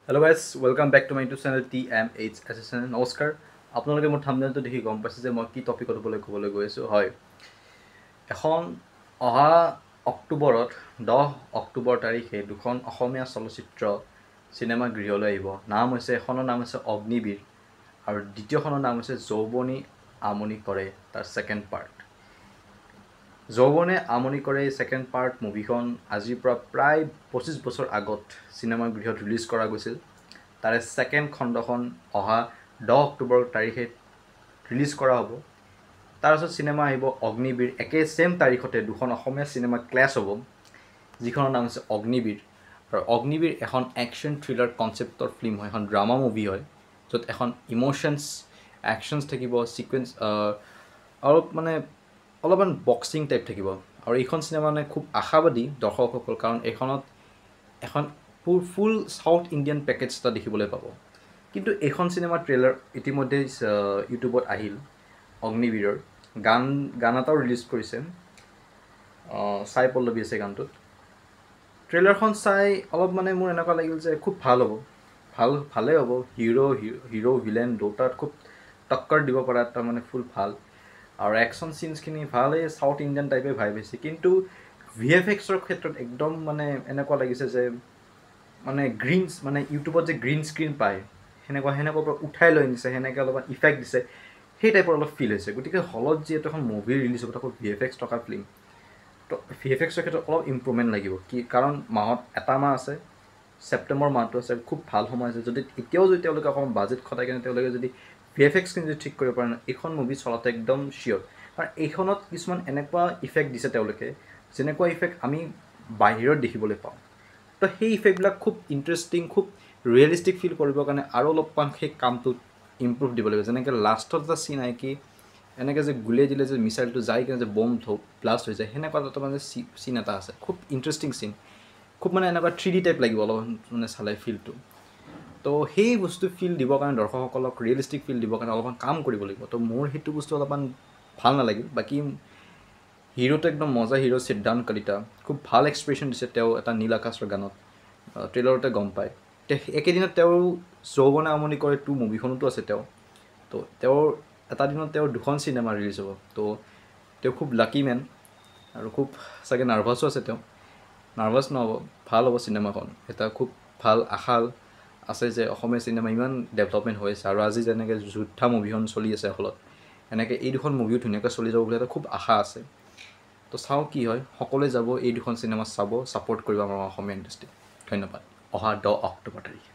Hello guys, welcome back to my YouTube channel TMH Assistant. নমস্কাৰ আপোনালোকে মোৰ থাম্বনেইলটো দেখি গম পাইছে যে মই কি টপিকত ক'বলৈ গৈ আছোঁ হয় এখন অহা অক্টোবৰত 10 অক্টোবৰ তাৰিখে দুখন অসমীয়া চলচ্চিত্ৰ চিনেমা গৃহলৈ আহিব এখনৰ নাম হৈছে অগ্নিবীৰ আৰু দ্বিতীয়খনৰ নাম হৈছে যৌৱনী আমনি কৰে তাৰ সেকেন্ড পাৰ্ট যৌৱনে আমনি কৰে সেকেন্ড পাৰ্ট মুভিখন আজিৰ পৰা প্ৰায় 25 বছৰ আগত চিনেমা গৃহত ৰিলিজ কৰা গৈছিল তাৰে সেকেন্ড খণ্ডখন অহা 10 অক্টোবৰ তাৰিখে ৰিলিজ কৰা হ'ব তাৰ পিছত চিনেমা আহিব অগ্নিবীৰ একে সেম তাৰিখতে দুখন অসমীয়া চিনেমা ক্লাছ হ'ব যিখনৰ নাম হৈছে অগ্নিবীৰ আৰু অগ্নিবীৰ এখন একশ্যন থ্ৰিলাৰ কনচেপ্টৰ ফিল্ম হয় এখন ড্ৰামা মুভি হয় য'ত এখন ইমোশনছ একশ্যনছ থাকিব সিকুৱেন্স অলপমান বক্সিং টাইপ থাকিব আৰু এইখন চিনেমা মানে খুব আশাবাদী দৰ্শকসকল কাৰণ এইখনত এখন ফুল সাউথ ইণ্ডিয়ান পেকেজ এটা দেখিবলৈ পাব কিন্তু এইখন চিনেমাৰ ট্ৰেইলাৰ ইতিমধ্যে ইউটিউবত আহিল অগ্নিবীৰৰ গান এটাও ৰিলিজ কৰিছে সাই পল্লৱী আছে গানটোত ট্ৰেইলাৰখন চাই অলপ মানে মোৰ এনেকুৱা লাগিল যে খুব ভাল হ'ব ভালেই হ'ব হিৰো ভিলেন দুটাত খুব টক্কৰ দিব পৰা এটা মানে ফুল ভাল আৰু একশ্যন চিনছখিনি ভালেই সাউথ ইণ্ডিয়ান টাইপে ভাইব হৈছে কিন্তু VFXৰ ক্ষেত্ৰত একদম মানে এনেকুৱা লাগিছে যে মানে গ্ৰীনছ মানে ইউটিউবত যে গ্ৰীণ স্ক্ৰীণ পায় সেনেকুৱা পৰা উঠাই লৈ আনিছে সেনেকৈ অলপমান ইফেক্ট দিছে সেই টাইপৰ অলপ ফিল হৈছে গতিকে হলত যিহেতু এখন মুভি ৰিলিজ হ'ব তাকো VFX থকা ফিল্ম তো VFXৰ ক্ষেত্ৰত অলপ ইম্প্ৰুভমেণ্ট লাগিব কাৰণ মাহত এটা মাহ আছে ছেপ্টেম্বৰ মাহটো আছে খুব ভাল সময় আছে যদি এতিয়াও যদি তেওঁলোকে অকণমান বাজেট খটাই কিনে তেওঁলোকে যদি VFXখিনি যদি ঠিক কৰিব পাৰে ন এইখন মুভি চলাতে একদম চিয়'ৰ কাৰণ এইখনত কিছুমান এনেকুৱা ইফেক্ট দিছে তেওঁলোকে যেনেকুৱা ইফেক্ট আমি বাহিৰত দেখিবলৈ পাওঁ তো সেই ইফেক্টবিলাক খুব ইণ্টাৰেষ্টিং খুব ৰিয়েলিষ্টিক ফিল কৰিবৰ কাৰণে আৰু অলপমান সেই কামটোত ইম্প্ৰুভ দিব লাগিব যেনেকৈ লাষ্টত এটা চিন আহে কি এনেকৈ যে গুলিয়াই দিলে যে মিছাইলটো যাই কিনে যে বম ব্লাষ্ট হৈ যায় সেনেকুৱা এটা মানে চিন এটা আছে খুব ইণ্টাৰেষ্টিং চিন খুব মানে এনেকুৱা 3D টাইপ লাগিব অলপ মানে চালে ফিলটো তো সেই বস্তু ফিল দিবৰ কাৰণে দৰ্শকসকলক ৰিয়েলিষ্টিক ফিল দিবৰ কাৰণে অলপমান কাম কৰিব লাগিব তো মোৰ সেইটো বস্তু অলপমান ভাল নালাগিল বাকী হিৰোটো একদম মজা হিৰো সিদ্ধান্ত কলিতা খুব ভাল এক্সপ্ৰেশ্যন দিছে তেওঁ এটা নীল আকাশৰ গানত ট্ৰেইলাৰতে গম পায় একেদিনত তেওঁৰ যৌৱনে আমনি কৰে 2 মুভিখনতো আছে তেওঁ তো তেওঁৰ এটা দিনত তেওঁৰ দুখন চিনেমা ৰিলিজ হ'ব তো তেওঁ খুব লাকি মেন আৰু খুব চাগে নাৰ্ভাছো আছে তেওঁ নাৰ্ভাছ নহ'ব ভাল হ'ব চিনেমাখন এটা খুব ভাল আশা আছে যে অসমীয়া চিনেমা ইমান ডেভেলপমেণ্ট হৈ আছে আৰু আজি যেনেকৈ যোদ্ধা মুভিখন চলি আছে হলত এনেকৈ এই দুখন মুভিও ধুনীয়াকৈ চলি যাব বুলি এটা খুব আশা আছে তো চাওঁ কি হয় সকলোৱে যাব এই দুখন চিনেমা চাব ছাপোৰ্ট কৰিব আমাৰ অসমীয়া ইণ্ডাষ্ট্ৰী ধন্যবাদ অহা 10 অক্টোবৰ তাৰিখে